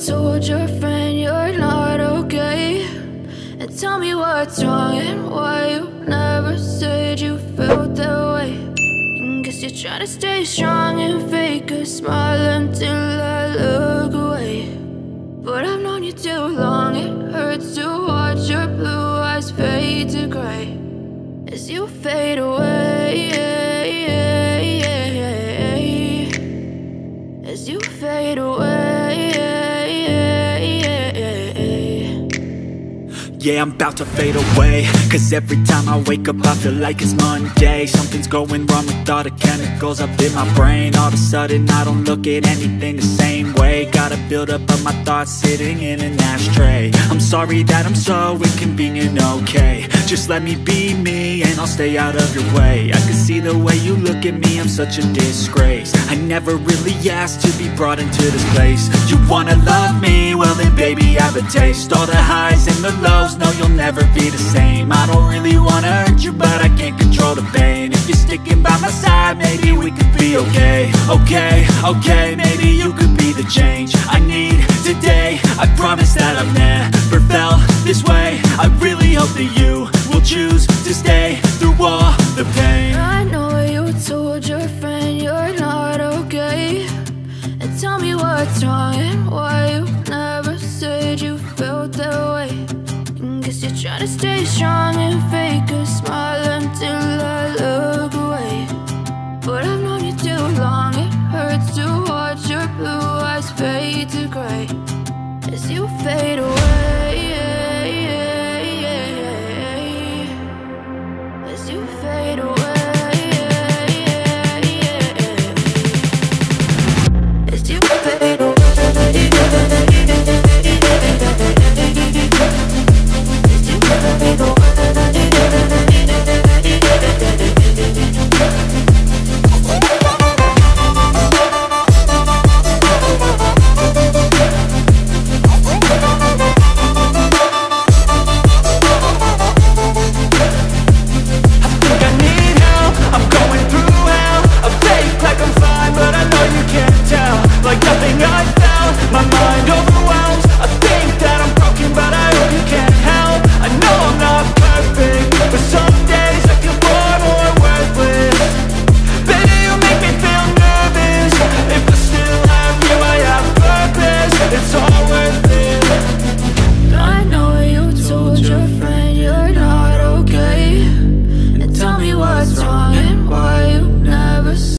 told your friend you're not okay, and tell me what's wrong and why you never said you felt that way. Guess you're trying to stay strong and fake a smile until I look away. But I've known you too long, it hurts to watch your blue eyes fade to gray as you fade away, as you fade away. Yeah, I'm about to fade away, cause every time I wake up I feel like it's Monday. Something's going wrong with all the chemicals up in my brain. All of a sudden I don't look at anything the same way. Gotta build up of my thoughts sitting in an ashtray. I'm sorry that I'm so inconvenient, okay. Just let me be me and I'll stay out of your way. I can see the way you look at me, I'm such a disgrace. I never really asked to be brought into this place. You wanna love me? Well then baby I have a taste. All the highs and the lows, no you'll never be the same. I don't really wanna hurt you but I can't control the pain. If you're sticking by my side maybe we could be okay. Okay, maybe you could be the change I need today. I promise that I've never felt this way. I really hope that you will choose to stay through all the pain. I know you told your friend you're not okay, and tell me what's wrong and why you never said you felt that way. Guess you're trying to stay strong and fake a smile until I look away. But I've known you too long, it hurts to watch your blue eyes fade to gray as you fade away.